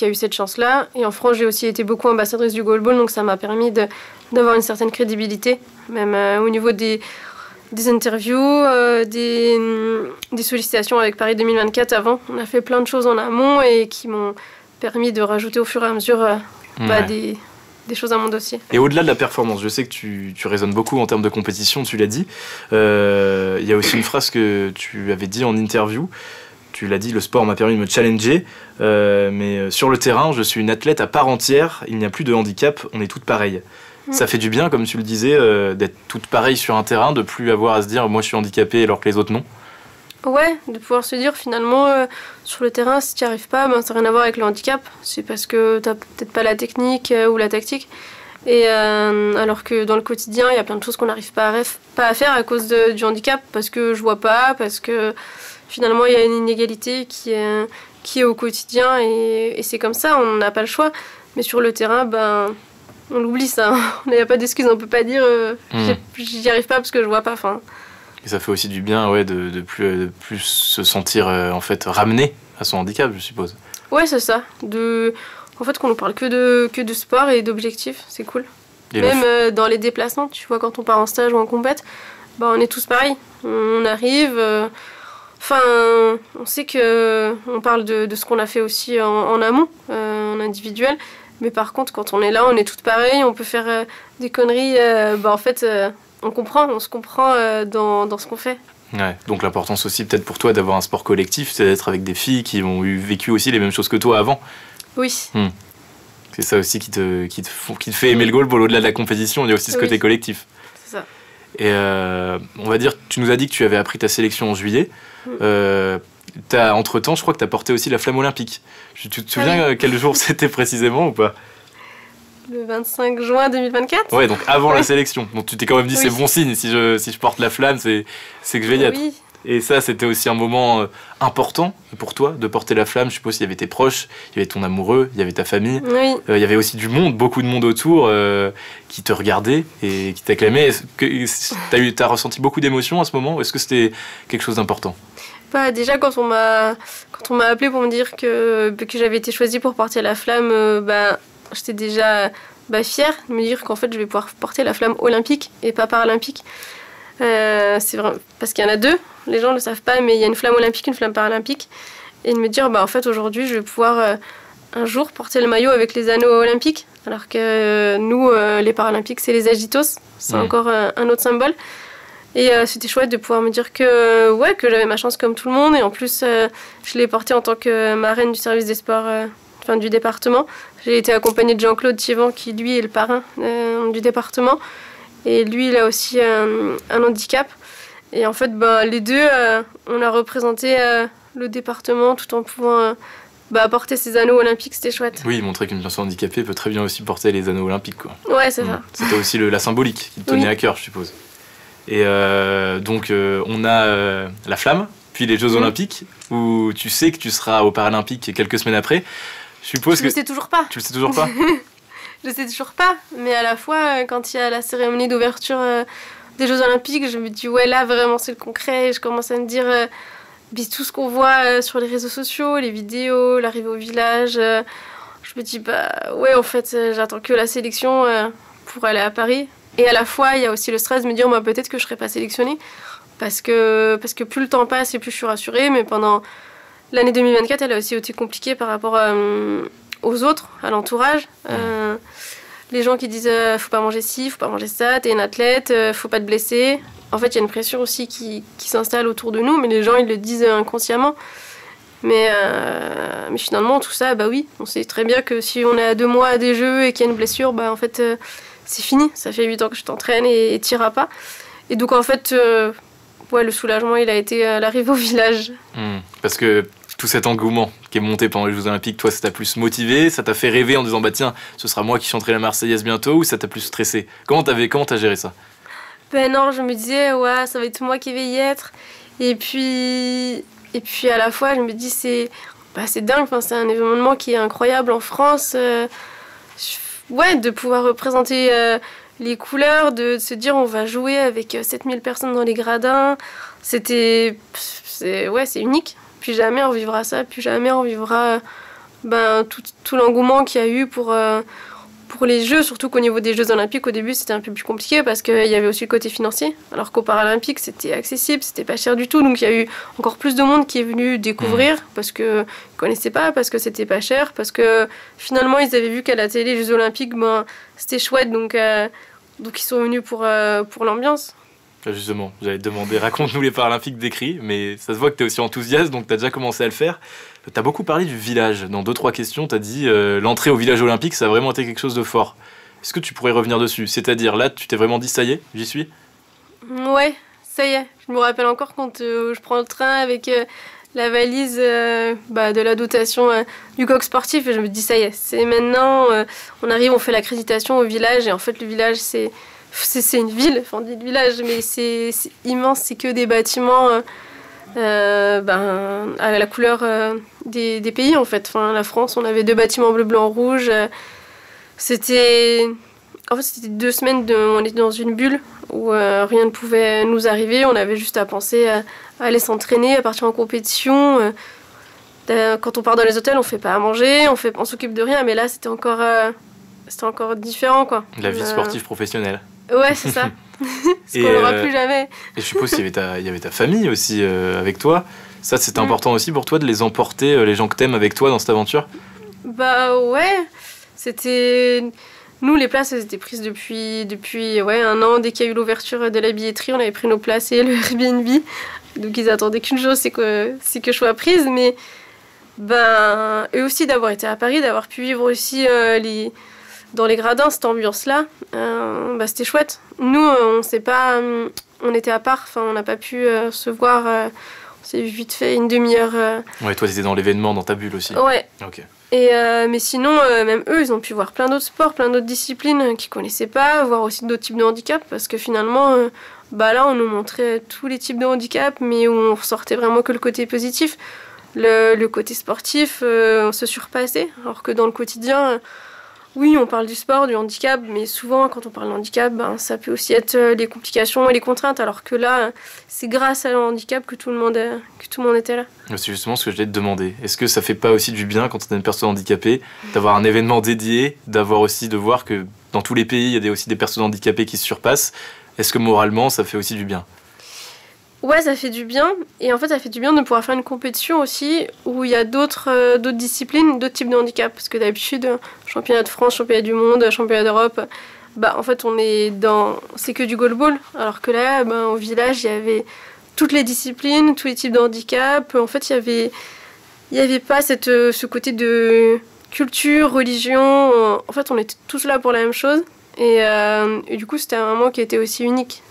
[SPEAKER 1] a eu cette chance-là. Et en France, j'ai aussi été beaucoup ambassadrice du goalball, donc ça m'a permis d'avoir une certaine crédibilité, même au niveau des interviews, des sollicitations avec Paris 2024 avant. On a fait plein de choses en amont et qui m'ont permis de rajouter au fur et à mesure des choses à mon dossier.
[SPEAKER 2] Et au-delà de la performance, je sais que tu raisonnes beaucoup en termes de compétition, tu l'as dit. Il y a aussi une phrase que tu avais dit en interview. Tu l'as dit, le sport m'a permis de me challenger, mais sur le terrain, je suis une athlète à part entière, il n'y a plus de handicap, on est toutes pareilles. Ça fait du bien, comme tu le disais, d'être toutes pareilles sur un terrain, de plus avoir à se dire « moi je suis handicapée alors que les autres non ».
[SPEAKER 1] Ouais, de pouvoir se dire finalement, sur le terrain, si tu n'y arrives pas, ça n'a rien à voir avec le handicap. C'est parce que tu n'as peut-être pas la technique ou la tactique. Et alors que dans le quotidien, il y a plein de choses qu'on n'arrive pas à faire à cause du handicap, parce que je vois pas, parce que finalement il y a une inégalité qui est au quotidien et c'est comme ça, on n'a pas le choix. Mais sur le terrain, on l'oublie ça. Il n'y a pas d'excuse, on peut pas dire j'y arrive pas parce que je vois pas.
[SPEAKER 2] Et ça fait aussi du bien de plus se sentir en fait ramené à son handicap, je suppose.
[SPEAKER 1] Ouais, c'est ça. En fait, qu'on ne parle que de sport et d'objectifs, c'est cool. Et même dans les déplacements, tu vois, quand on part en stage ou en compète, on est tous pareils. On arrive, on sait qu'on parle de ce qu'on a fait aussi en amont, en individuel. Mais par contre, quand on est là, on est tous pareils, on peut faire des conneries. En fait, on se comprend dans ce qu'on fait.
[SPEAKER 2] Ouais, donc l'importance aussi peut-être pour toi d'avoir un sport collectif, c'est d'être avec des filles qui ont vécu aussi les mêmes choses que toi avant.
[SPEAKER 1] Oui.
[SPEAKER 2] C'est ça aussi qui te fait aimer le goalball. Au-delà de la compétition, il y a aussi ce côté collectif.
[SPEAKER 1] C'est ça.
[SPEAKER 2] Et on va dire, tu nous as dit que tu avais appris ta sélection en juillet. Entre-temps, je crois que tu as porté aussi la flamme olympique. Tu te souviens quel jour c'était précisément ou pas ?
[SPEAKER 1] Le 25 juin 2024.
[SPEAKER 2] Ouais, donc avant la sélection. Donc tu t'es quand même dit, c'est bon signe, si je porte la flamme, c'est que je vais y être.
[SPEAKER 1] Oui.
[SPEAKER 2] Et ça, c'était aussi un moment important pour toi, de porter la flamme. Je suppose qu'il y avait tes proches, il y avait ton amoureux, il y avait ta famille.
[SPEAKER 1] Oui.
[SPEAKER 2] Il y avait aussi du monde, beaucoup de monde autour qui te regardait et qui t'acclamait. Est-ce que t'as ressenti beaucoup d'émotions à ce moment ? Est-ce que c'était quelque chose d'important ?
[SPEAKER 1] Déjà, quand on m'a appelé pour me dire que j'avais été choisie pour porter la flamme, j'étais déjà fière de me dire qu'en fait, je vais pouvoir porter la flamme olympique et pas paralympique. C'est vrai, parce qu'il y en a deux, les gens ne le savent pas, mais il y a une flamme olympique, une flamme paralympique. Et de me dire, en fait, aujourd'hui, je vais pouvoir un jour porter le maillot avec les anneaux olympiques, alors que nous, les paralympiques, c'est les agitos, c'est encore un autre symbole. Et c'était chouette de pouvoir me dire que j'avais ma chance comme tout le monde. Et en plus, je l'ai porté en tant que marraine du service des sports du département. J'ai été accompagnée de Jean-Claude Thiévan, qui lui est le parrain du département. Et lui, il a aussi un handicap. Et en fait, les deux, on a représenté le département tout en pouvant porter ses anneaux olympiques. C'était chouette.
[SPEAKER 2] Oui, montrer qu'une personne handicapée peut très bien aussi porter les anneaux olympiques, quoi.
[SPEAKER 1] Ouais, c'est ça.
[SPEAKER 2] C'était aussi la symbolique qui te tenait à cœur, je suppose. Et donc, on a la flamme, puis les Jeux Olympiques, où tu sais que tu seras aux Paralympiques quelques semaines après. Je suppose
[SPEAKER 1] Je le sais toujours pas.
[SPEAKER 2] Tu le sais toujours pas ?
[SPEAKER 1] Je le sais toujours pas, mais à la fois, quand il y a la cérémonie d'ouverture des Jeux Olympiques, je me dis, ouais, là, vraiment, c'est le concret. Et je commence à me dire, tout ce qu'on voit sur les réseaux sociaux, les vidéos, l'arrivée au village, je me dis, ouais, en fait, j'attends que la sélection pour aller à Paris. Et à la fois, il y a aussi le stress de me dire, peut-être que je ne serai pas sélectionnée, parce que plus le temps passe et plus je suis rassurée. Mais pendant l'année 2024, elle a aussi été compliquée par rapport aux autres, à l'entourage. Les gens qui disent faut pas manger ci, faut pas manger ça, t'es une athlète, faut pas te blesser. En fait, il y a une pression aussi qui s'installe autour de nous, mais les gens ils le disent inconsciemment. Mais finalement, tout ça, oui, on sait très bien que si on est à 2 mois des Jeux et qu'il y a une blessure, en fait, c'est fini. Ça fait 8 ans que je t'entraîne et t'iras pas. Et donc, en fait, ouais, le soulagement, il a été à l'arrivée au village.
[SPEAKER 2] Parce que tout cet engouement qui est monté pendant les Jeux Olympiques, toi, ça t'a plus motivé, ça t'a fait rêver en disant bah tiens, ce sera moi qui chanterai la Marseillaise bientôt, ou ça t'a plus stressé? Comment t'as géré ça?
[SPEAKER 1] Ben non, je me disais, ouais, ça va être moi qui vais y être. Et puis à la fois, je me dis, c'est dingue, enfin, c'est un événement qui est incroyable en France. Ouais, de pouvoir représenter les couleurs, de se dire, on va jouer avec 7000 personnes dans les gradins. C'est unique. Plus jamais on vivra ça, plus jamais on vivra tout l'engouement qu'il y a eu pour les Jeux, surtout qu'au niveau des Jeux Olympiques, au début, c'était un peu plus compliqué parce qu'il y avait aussi le côté financier, alors qu'aux Paralympiques, c'était accessible, c'était pas cher du tout. Donc il y a eu encore plus de monde qui est venu découvrir parce qu'ils ne connaissaient pas, parce que c'était pas cher, parce que finalement, ils avaient vu qu'à la télé, les Jeux Olympiques, c'était chouette, donc ils sont venus pour l'ambiance.
[SPEAKER 2] Justement, j'allais te demander, raconte-nous les Paralympiques décrits, mais ça se voit que tu es aussi enthousiaste, donc tu as déjà commencé à le faire. Tu as beaucoup parlé du village. Dans 2-3 questions, tu as dit l'entrée au village olympique, ça a vraiment été quelque chose de fort. Est-ce que tu pourrais revenir dessus? C'est-à-dire, là, tu t'es vraiment dit, ça y est, j'y suis?
[SPEAKER 1] Ouais, ça y est. Je me rappelle encore quand je prends le train avec la valise de la dotation du coq sportif, et je me dis, ça y est, c'est maintenant, on arrive, on fait l'accréditation au village, et en fait, le village, c'est une ville, enfin on dit village, mais c'est immense, c'est que des bâtiments à la couleur des pays en fait. Enfin, la France, on avait 2 bâtiments bleu, blanc, rouge. C'était 2 semaines, on était dans une bulle où rien ne pouvait nous arriver. On avait juste à penser à aller s'entraîner, à partir en compétition. Quand on part dans les hôtels, on fait pas à manger, on s'occupe de rien, mais là c'était encore différent quoi.
[SPEAKER 2] La vie sportive professionnelle.
[SPEAKER 1] Ouais, c'est ça. Ce qu'on n'aura plus jamais.
[SPEAKER 2] Et je suppose qu'il y avait ta famille aussi avec toi. Ça, c'était important aussi pour toi de les emporter, les gens que t'aimes avec toi dans cette aventure?
[SPEAKER 1] Bah ouais, c'était... Nous, les places, elles étaient prises depuis 1 an. Dès qu'il y a eu l'ouverture de la billetterie, on avait pris nos places et le Airbnb. Donc ils attendaient qu'une chose, c'est que je sois prise. Mais eux aussi, d'avoir été à Paris, d'avoir pu vivre aussi dans les gradins, cette ambiance-là, c'était chouette. Nous, on était à part, on n'a pas pu se voir. On s'est vite fait une demi-heure.
[SPEAKER 2] Ouais, toi, t'étais dans l'événement, dans ta bulle aussi.
[SPEAKER 1] Ouais.
[SPEAKER 2] Ok.
[SPEAKER 1] Mais sinon, même eux, ils ont pu voir plein d'autres sports, plein d'autres disciplines qu'ils connaissaient pas, voir aussi d'autres types de handicap, parce que finalement, là, on nous montrait tous les types de handicap, mais où on ressortait vraiment que le côté positif. Le côté sportif, on se surpassait, alors que dans le quotidien... Oui, on parle du sport, du handicap, mais souvent, quand on parle de handicap, ça peut aussi être les complications et les contraintes, alors que là, c'est grâce à le handicap que tout le monde était là.
[SPEAKER 2] C'est justement ce que je voulais te demander. Est-ce que ça fait pas aussi du bien, quand on est une personne handicapée, d'avoir un événement dédié, de voir que dans tous les pays, il y a aussi des personnes handicapées qui se surpassent? Est-ce que moralement, ça fait aussi du bien?
[SPEAKER 1] Ouais, ça fait du bien. Et en fait, ça fait du bien de pouvoir faire une compétition aussi où il y a d'autres disciplines, d'autres types de handicap. Parce que d'habitude, championnat de France, championnat du monde, championnat d'Europe, en fait, c'est que du goalball. Alors que là, au village, il y avait toutes les disciplines, tous les types de handicap. En fait, il y avait pas ce côté de culture, religion. En fait, on était tous là pour la même chose. Et du coup, c'était un moment qui était aussi unique.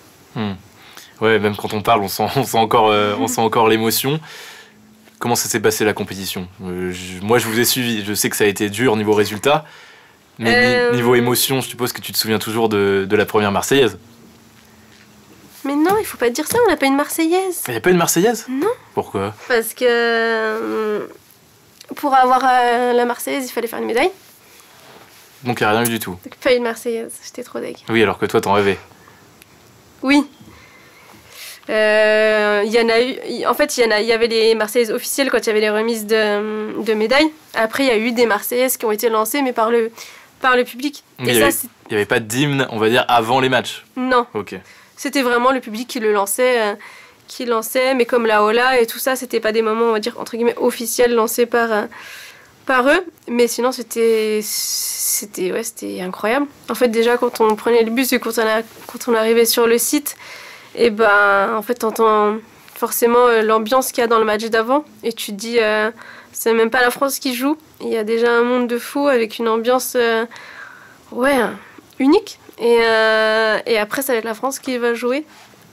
[SPEAKER 2] Ouais, même quand on parle, on sent encore l'émotion. Comment ça s'est passé la compétition? Moi, je vous ai suivi. Je sais que ça a été dur niveau résultat. Mais niveau émotion, je suppose que tu te souviens toujours de la première Marseillaise.
[SPEAKER 1] Mais non, il faut pas dire ça, on n'a pas une Marseillaise.
[SPEAKER 2] Il n'y a pas une Marseillaise?
[SPEAKER 1] Non.
[SPEAKER 2] Pourquoi?
[SPEAKER 1] Parce que pour avoir la Marseillaise, il fallait faire une médaille.
[SPEAKER 2] Donc il n'y a rien eu du tout?
[SPEAKER 1] Donc pas une Marseillaise, j'étais trop deg.
[SPEAKER 2] Oui, alors que toi, t'en rêvais.
[SPEAKER 1] Oui. Il y en a eu. En fait, il y avait les Marseillaises officielles quand il y avait les remises de médailles. Après, il y a eu des Marseillaises qui ont été lancées, mais par le public.
[SPEAKER 2] Mais il n'y avait pas d'hymne, on va dire, avant les matchs?
[SPEAKER 1] Non.
[SPEAKER 2] Ok.
[SPEAKER 1] C'était vraiment le public qui le lançait, mais comme la Ola et tout ça, c'était pas des moments, on va dire, entre guillemets, officiels lancés par eux. Mais sinon, c'était incroyable. En fait, déjà, quand on prenait le bus et quand on arrivait sur le site, et en fait, t'entends forcément l'ambiance qu'il y a dans le match d'avant. Et tu te dis, c'est même pas la France qui joue. Il y a déjà un monde de fou avec une ambiance unique. Et après, ça va être la France qui va jouer.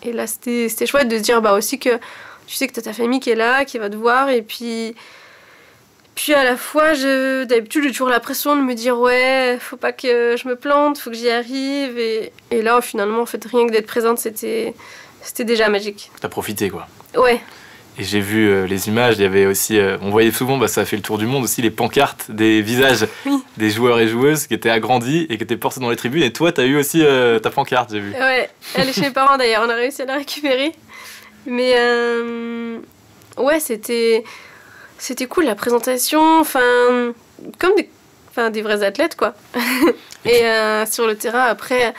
[SPEAKER 1] Et là, c'était chouette de se dire aussi que tu sais que tu as ta famille qui est là, qui va te voir. Et puis à la fois, d'habitude, j'ai toujours la pression de me dire ouais, faut pas que je me plante, faut que j'y arrive. Et là, finalement, en fait, rien que d'être présente, c'était déjà magique.
[SPEAKER 2] T'as profité, quoi.
[SPEAKER 1] Ouais.
[SPEAKER 2] Et j'ai vu les images, il y avait aussi, on voyait souvent, ça a fait le tour du monde aussi, les pancartes des visages des joueurs et joueuses qui étaient agrandis et qui étaient portés dans les tribunes. Et toi, t'as eu aussi ta pancarte, j'ai vu.
[SPEAKER 1] Ouais, elle est chez mes parents d'ailleurs, on a réussi à la récupérer. Mais ouais, c'était cool la présentation, comme des vrais athlètes, quoi. Et sur le terrain, après,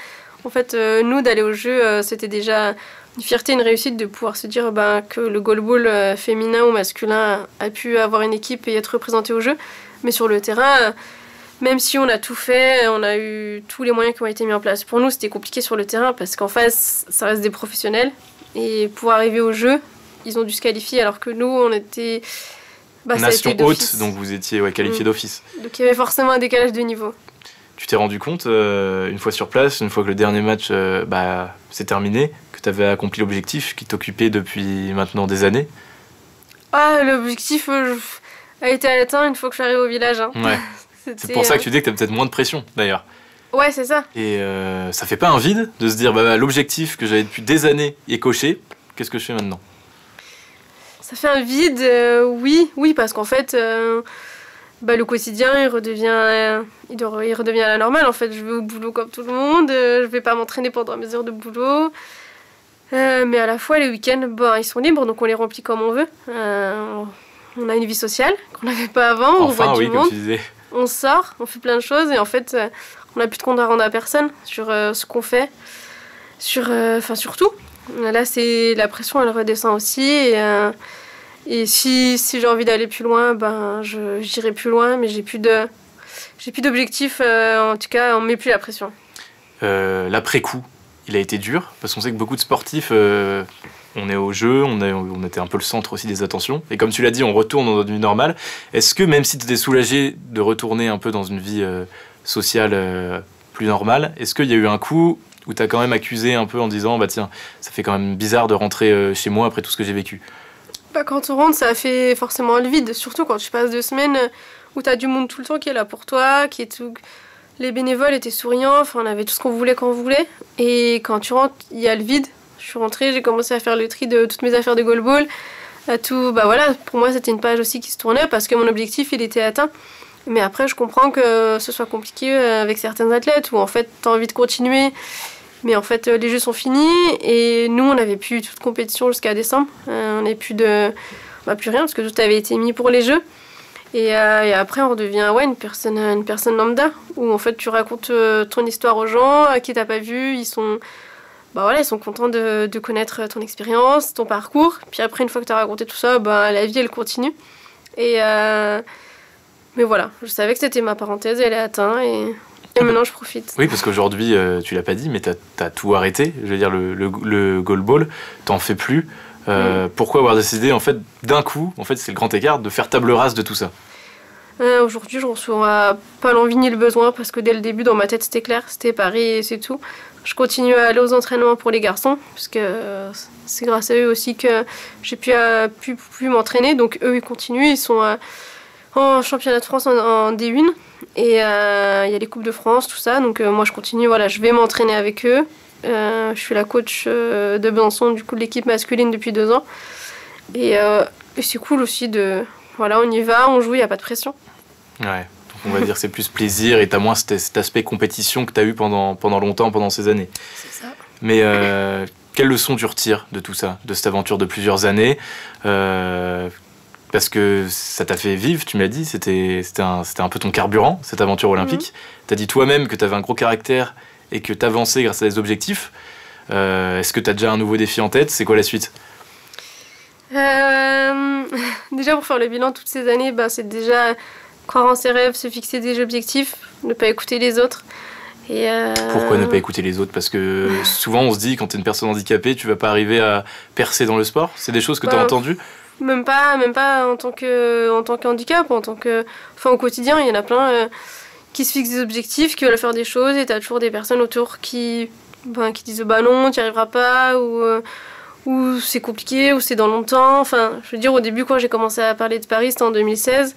[SPEAKER 1] en fait, nous, d'aller au jeu, c'était déjà une fierté, une réussite de pouvoir se dire que le goalball féminin ou masculin a pu avoir une équipe et être représenté au jeu. Mais sur le terrain, même si on a tout fait, on a eu tous les moyens qui ont été mis en place. Pour nous, c'était compliqué sur le terrain parce qu'en face, ça reste des professionnels. Et pour arriver au jeu, ils ont dû se qualifier alors que nous, on était...
[SPEAKER 2] Nation haute, donc vous étiez qualifié d'office.
[SPEAKER 1] Donc il y avait forcément un décalage de niveau.
[SPEAKER 2] Tu t'es rendu compte, une fois sur place, une fois que le dernier match s'est terminé, que tu avais accompli l'objectif qui t'occupait depuis maintenant des années?
[SPEAKER 1] L'objectif a été atteint une fois que je suis arrivée au village. Hein.
[SPEAKER 2] Ouais. C'est pour ça que tu dis que tu as peut-être moins de pression, d'ailleurs.
[SPEAKER 1] Ouais, c'est ça.
[SPEAKER 2] Et ça fait pas un vide de se dire, l'objectif que j'avais depuis des années est coché, qu'est-ce que je fais maintenant?
[SPEAKER 1] Ça fait un vide, oui, parce qu'en fait... le quotidien, il redevient à la normale. En fait, je vais au boulot comme tout le monde. Je vais pas m'entraîner pendant mes heures de boulot. Mais à la fois, les week-ends, ils sont libres, donc on les remplit comme on veut. On a une vie sociale qu'on n'avait pas avant. On voit du monde. Comme tu disais. On sort, on fait plein de choses. Et en fait, on n'a plus de compte à rendre à personne sur ce qu'on fait. Sur tout. Là, la pression, elle redescend aussi. Et si j'ai envie d'aller plus loin, j'irai plus loin, mais j'ai plus d'objectif. En tout cas, on met plus la pression.
[SPEAKER 2] L'après-coup, il a été dur, parce qu'on sait que beaucoup de sportifs, on est au jeu, on était un peu le centre aussi des attentions. Et comme tu l'as dit, on retourne dans notre vie normale. Est-ce que même si tu étais soulagé de retourner un peu dans une vie sociale plus normale, est-ce qu'il y a eu un coup où tu as quand même accusé un peu en disant tiens, ça fait quand même bizarre de rentrer chez moi après tout ce que j'ai vécu?
[SPEAKER 1] Quand on rentre, ça fait forcément le vide, surtout quand tu passes 2 semaines où tu as du monde tout le temps qui est là pour toi, les bénévoles étaient souriants, on avait tout ce qu'on voulait quand on voulait. Et quand tu rentres, il y a le vide. Je suis rentrée, j'ai commencé à faire le tri de toutes mes affaires de goalball. Pour moi, c'était une page aussi qui se tournait parce que mon objectif, il était atteint. Mais après, je comprends que ce soit compliqué avec certains athlètes où en fait, tu as envie de continuer. Mais en fait, les jeux sont finis et nous, on n'avait plus toute compétition jusqu'à décembre. On n'avait plus rien parce que tout avait été mis pour les jeux. Et après, on redevient une personne lambda où en fait, tu racontes ton histoire aux gens qui t'as pas vu. Ils sont contents de connaître ton expérience, ton parcours. Puis après, une fois que tu as raconté tout ça, la vie, elle continue. Mais voilà, je savais que c'était ma parenthèse, elle est atteinte et maintenant, je profite.
[SPEAKER 2] Oui, parce qu'aujourd'hui, tu l'as pas dit, mais t'as tout arrêté. Je veux dire, le goalball, t'en fais plus. Pourquoi avoir décidé, en fait, d'un coup, en fait, c'est le grand écart, de faire table rase de tout ça?
[SPEAKER 1] Aujourd'hui, je ne ressens pas l'envie ni le besoin, parce que dès le début, dans ma tête, c'était clair, c'était Paris et c'est tout. Je continue à aller aux entraînements pour les garçons, parce que c'est grâce à eux aussi que j'ai pu m'entraîner. Donc eux, ils continuent, ils sont en championnat de France en D1. Et il y a les Coupes de France, tout ça. Donc moi, je continue, je vais m'entraîner avec eux. Je suis la coach de Besançon, du coup, de l'équipe masculine depuis 2 ans. Et c'est cool aussi on y va, on joue, il n'y a pas de pression.
[SPEAKER 2] Ouais, donc on va dire que c'est plus plaisir et tu as moins cet aspect compétition que tu as eu pendant longtemps, pendant ces années.
[SPEAKER 1] C'est ça.
[SPEAKER 2] Mais quelle leçon tu retires de tout ça, de cette aventure de plusieurs années parce que ça t'a fait vivre, tu m'as dit, c'était un peu ton carburant, cette aventure olympique. Tu as dit toi-même que tu avais un gros caractère et que tu avançais grâce à des objectifs. Est-ce que tu as déjà un nouveau défi en tête? C'est quoi la suite?
[SPEAKER 1] Déjà, pour faire le bilan toutes ces années, c'est déjà croire en ses rêves, se fixer des objectifs, ne pas écouter les autres.
[SPEAKER 2] Pourquoi ne pas écouter les autres? Parce que souvent on se dit, quand tu es une personne handicapée, tu vas pas arriver à percer dans le sport. C'est des choses que tu as entendues?
[SPEAKER 1] Même pas en tant que handicap, au quotidien, il y en a plein qui se fixent des objectifs, qui veulent faire des choses, et tu as toujours des personnes autour qui ben, qui disent bah non, tu n'y arriveras pas, ou c'est compliqué, ou c'est dans longtemps. Enfin, je veux dire, au début, quand j'ai commencé à parler de Paris, c'était en 2016.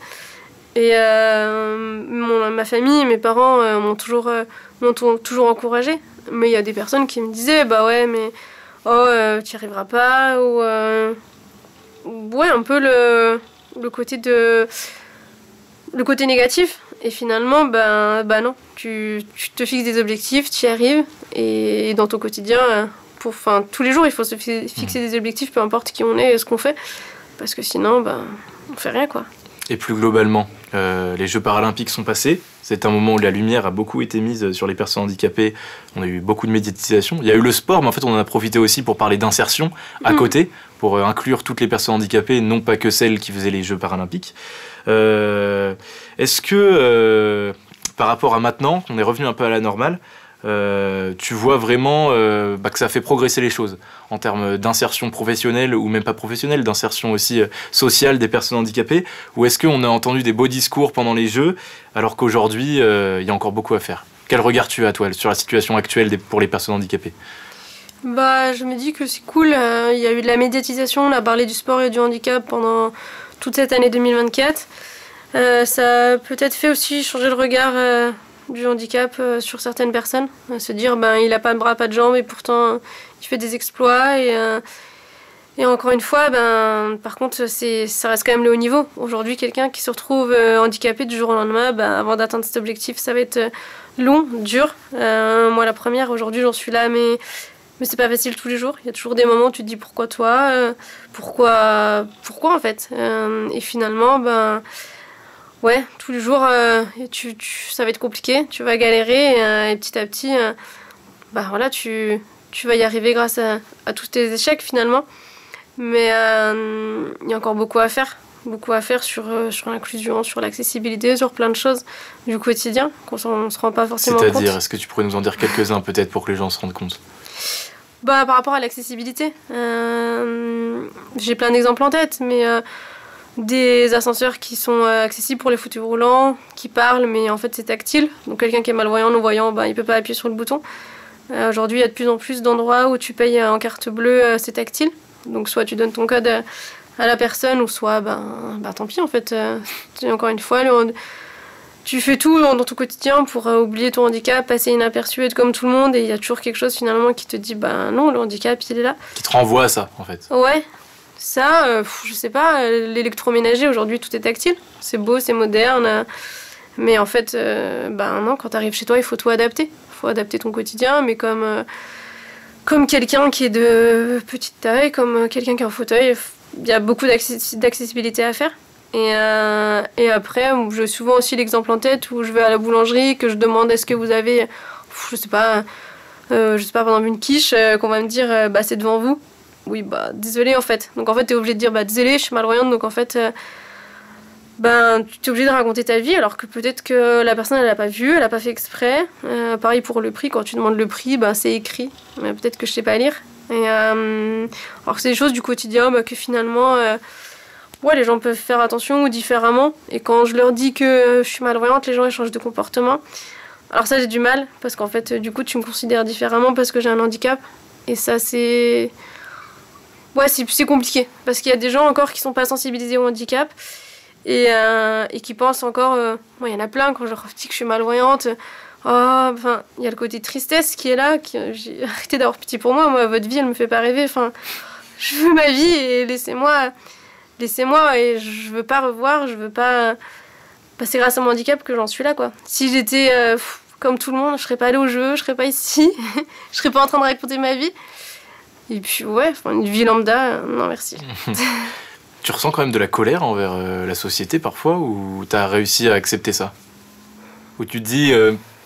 [SPEAKER 1] Et ma famille, mes parents m'ont toujours encouragée. Mais il y a des personnes qui me disaient bah ouais, mais tu n'y arriveras pas, ou ouais, un peu le côté négatif. Et finalement, bah non, tu te fixes des objectifs, tu y arrives, et dans ton quotidien, tous les jours, il faut se fixer des objectifs, peu importe qui on est et ce qu'on fait, parce que sinon, on fait rien, quoi.
[SPEAKER 2] Et plus globalement, les Jeux paralympiques sont passés. C'est un moment où la lumière a beaucoup été mise sur les personnes handicapées. On a eu beaucoup de médiatisation. Il y a eu le sport, mais en fait, on en a profité aussi pour parler d'insertion à côté, pour inclure toutes les personnes handicapées, non pas que celles qui faisaient les Jeux paralympiques. Est-ce que, par rapport à maintenant, qu'on est revenu un peu à la normale, tu vois vraiment que ça fait progresser les choses en termes d'insertion professionnelle ou même pas professionnelle, d'insertion aussi sociale des personnes handicapées, ou est-ce qu'on a entendu des beaux discours pendant les Jeux alors qu'aujourd'hui il y a encore beaucoup à faire? Quel regard tu as, toi, sur la situation actuelle pour les personnes handicapées?
[SPEAKER 1] Je me dis que c'est cool, il y a eu de la médiatisation, on a parlé du sport et du handicap pendant toute cette année 2024. Ça a peut-être fait aussi changer le regard du handicap sur certaines personnes, se dire il a pas de bras, pas de jambes, et pourtant il fait des exploits, et encore une fois par contre ça reste quand même le haut niveau. Aujourd'hui, quelqu'un qui se retrouve handicapé du jour au lendemain, avant d'atteindre cet objectif, ça va être long, dur. Moi la première, aujourd'hui j'en suis là, mais c'est pas facile tous les jours. Il y a toujours des moments où tu te dis pourquoi toi, pourquoi en fait, et finalement ouais, tous les jours, ça va être compliqué, tu vas galérer, et petit à petit, voilà, tu vas y arriver grâce à tous tes échecs finalement. Mais il y a encore beaucoup à faire sur l'inclusion, sur l'accessibilité, sur plein de choses du quotidien qu'on ne se rend pas forcément compte.
[SPEAKER 2] C'est-à-dire, est-ce que tu pourrais nous en dire quelques-uns peut-être pour que les gens se rendent compte?
[SPEAKER 1] Par rapport à l'accessibilité, j'ai plein d'exemples en tête, mais des ascenseurs qui sont accessibles pour les fauteuils roulants, qui parlent, mais en fait c'est tactile. Donc quelqu'un qui est malvoyant, non-voyant, il peut pas appuyer sur le bouton. Aujourd'hui, il y a de plus en plus d'endroits où tu payes en carte bleue, c'est tactile. Donc soit tu donnes ton code à la personne, ou soit tant pis en fait. Encore une fois, tu fais tout dans ton quotidien pour oublier ton handicap, passer inaperçu, être comme tout le monde, et il y a toujours quelque chose finalement qui te dit non, le handicap il est là.
[SPEAKER 2] Qui te renvoie à ça en fait.
[SPEAKER 1] Ouais. Ça, je sais pas, l'électroménager, aujourd'hui, tout est tactile. C'est beau, c'est moderne. Mais en fait, non, quand t'arrives chez toi, il faut tout adapter. Il faut adapter ton quotidien, mais comme quelqu'un qui est de petite taille, comme quelqu'un qui est en fauteuil, il y a beaucoup d'accessibilité à faire. Et après, j'ai souvent aussi l'exemple en tête où je vais à la boulangerie, que je demande est-ce que vous avez, je sais pas, par exemple une quiche, qu'on va me dire c'est devant vous. Oui, désolé en fait. Donc en fait, t'es obligé de dire désolé, je suis malvoyante, donc en fait, tu t'es obligé de raconter ta vie, alors que peut-être que la personne elle l'a pas vu, elle a pas fait exprès. Pareil pour le prix, quand tu demandes le prix, c'est écrit, mais peut-être que je sais pas lire. Et alors que c'est des choses du quotidien que finalement, les gens peuvent faire attention ou différemment. Et quand je leur dis que je suis malvoyante, les gens ils changent de comportement. Alors ça, j'ai du mal, parce qu'en fait, du coup, tu me considères différemment parce que j'ai un handicap. Et ça, c'est... Ouais, c'est compliqué, parce qu'il y a des gens encore qui sont pas sensibilisés au handicap et qui pensent encore... il y en a plein, quand je leur dis que je suis malvoyante, il y a le côté tristesse qui est là, j'ai arrêté d'avoir pitié pour moi, votre vie, elle me fait pas rêver, je veux ma vie et laissez-moi, et je veux pas revoir, je veux pas... c'est grâce à mon handicap que j'en suis là, quoi. Si j'étais comme tout le monde, je serais pas allée au jeu, je serais pas ici, je serais pas en train de raconter ma vie. Et puis une vie lambda, non merci.
[SPEAKER 2] Tu ressens quand même de la colère envers la société parfois, ou t'as réussi à accepter ça? Ou tu te dis,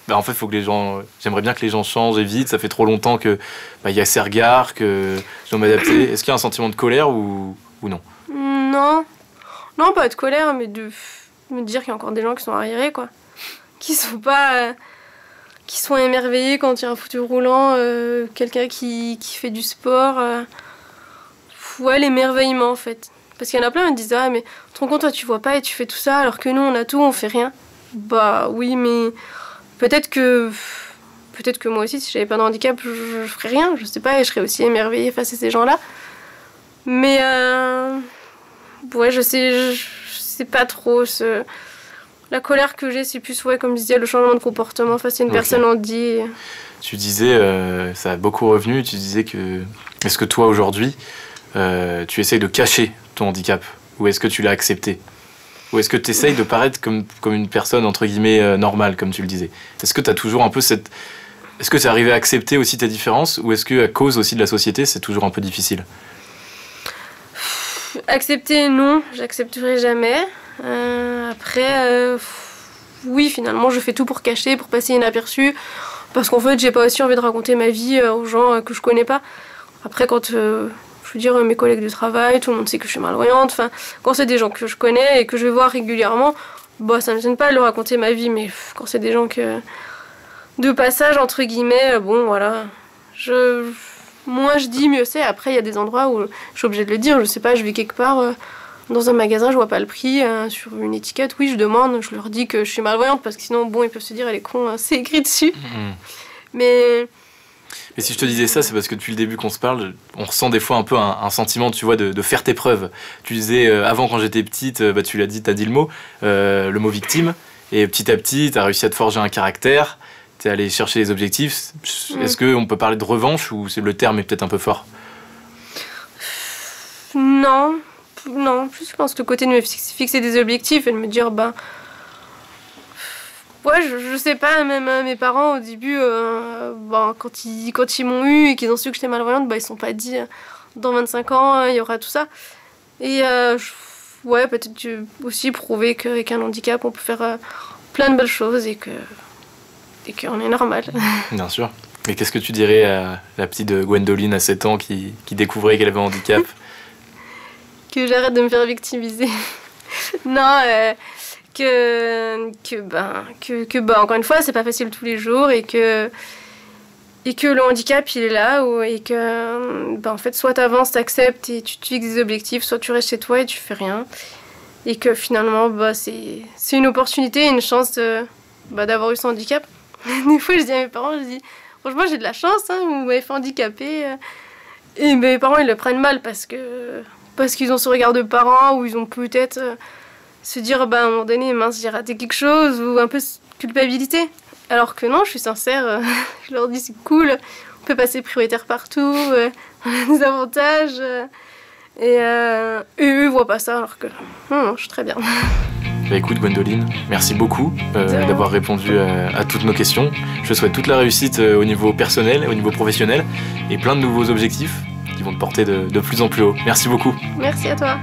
[SPEAKER 2] en fait, faut que les gens, j'aimerais bien que les gens changent et vite, ça fait trop longtemps que y a ces regards, que je dois m'adapter. Est-ce qu'il y a un sentiment de colère ou non?
[SPEAKER 1] Non, pas de colère, mais de me dire qu'il y a encore des gens qui sont arriérés, quoi. Qui sont pas... qui sont émerveillés quand il y a un fauteuil roulant, quelqu'un qui fait du sport. L'émerveillement en fait. Parce qu'il y en a plein qui me disent mais tu te rends compte, toi tu vois pas et tu fais tout ça, alors que nous on a tout, on fait rien. Oui, mais peut-être que peut-être que moi aussi, si j'avais pas de handicap, je ferais rien, je sais pas, et je serais aussi émerveillée face à ces gens-là. Mais ouais, je sais pas trop. La colère que j'ai, c'est plus, ouais, comme je disais, le changement de comportement face à une personne handi.
[SPEAKER 2] Tu disais, ça a beaucoup revenu, tu disais que... Est-ce que toi, aujourd'hui, tu essayes de cacher ton handicap? Ou est-ce que tu l'as accepté? Ou est-ce que tu essayes de paraître comme une personne, entre guillemets, normale, comme tu le disais? Est-ce que tu as toujours un peu cette... Est-ce que tu es arrivé à accepter aussi tes différences? Ou est-ce que, à cause aussi de la société, c'est toujours un peu difficile?
[SPEAKER 1] Accepter, non, j'accepterai jamais. Après, oui, finalement, je fais tout pour cacher, pour passer inaperçu. Parce qu'en fait, j'ai pas aussi envie de raconter ma vie aux gens que je connais pas. Après, quand, je veux dire, mes collègues de travail, tout le monde sait que je suis malvoyante. Enfin, quand c'est des gens que je connais et que je vais voir régulièrement, bah, ça me gêne pas de leur raconter ma vie. Mais quand c'est des gens de passage, entre guillemets, bon, voilà. Moi, je dis mieux c'est. Après, il y a des endroits où je suis obligée de le dire. Je sais pas, je vais quelque part dans un magasin, je vois pas le prix sur une étiquette. Oui, je demande, je leur dis que je suis malvoyante parce que sinon, bon, ils peuvent se dire, elle est con, c'est écrit dessus. Mais
[SPEAKER 2] si je te disais ça, c'est parce que depuis le début qu'on se parle, on ressent des fois un peu un sentiment, tu vois, de faire tes preuves. Tu disais, avant, quand j'étais petite, bah, tu l'as dit, t'as dit le mot victime. Et petit à petit, t'as réussi à te forger un caractère. T'es allé chercher les objectifs. Est-ce qu'on peut parler de revanche ou le terme est peut-être un peu fort?
[SPEAKER 1] Non, plus je pense que le côté de me fixer des objectifs et de me dire, ben... Ouais, je sais pas, même mes parents au début, ben, quand ils m'ont eu et qu'ils ont su que j'étais malvoyante, ben, ils se sont pas dit, dans 25 ans, il y aura tout ça. Et ouais, peut-être aussi prouver qu'avec un handicap, on peut faire plein de belles choses et qu'on est normal.
[SPEAKER 2] Bien sûr. Et qu'est-ce que tu dirais à la petite Gwendoline à 7 ans qui découvrait qu'elle avait un handicap?
[SPEAKER 1] Que j'arrête de me faire victimiser. Non, encore une fois, c'est pas facile tous les jours et que le handicap, il est là et que, en fait, soit t'avances, t'acceptes et tu te fixes des objectifs, soit tu restes chez toi et tu fais rien. Et que finalement, c'est une opportunité, une chance d'avoir eu ce handicap. Des fois, je dis à mes parents, franchement, j'ai de la chance, hein, vous m'avez fait handicaper. Et mes parents, ils le prennent mal parce qu'ils ont ce regard de parents où ils ont peut-être se dire, à un moment donné, mince, j'ai raté quelque chose, ou un peu culpabilité. Alors que non, je suis sincère, je leur dis, c'est cool, on peut passer prioritaire partout, on a des avantages. Et eux voient pas ça, alors que non, je suis très bien.
[SPEAKER 2] Bah écoute Gwendoline, merci beaucoup d'avoir répondu à toutes nos questions. Je te souhaite toute la réussite au niveau personnel, au niveau professionnel, et plein de nouveaux objectifs qui vont te porter de plus en plus haut. Merci beaucoup.
[SPEAKER 1] Merci à toi.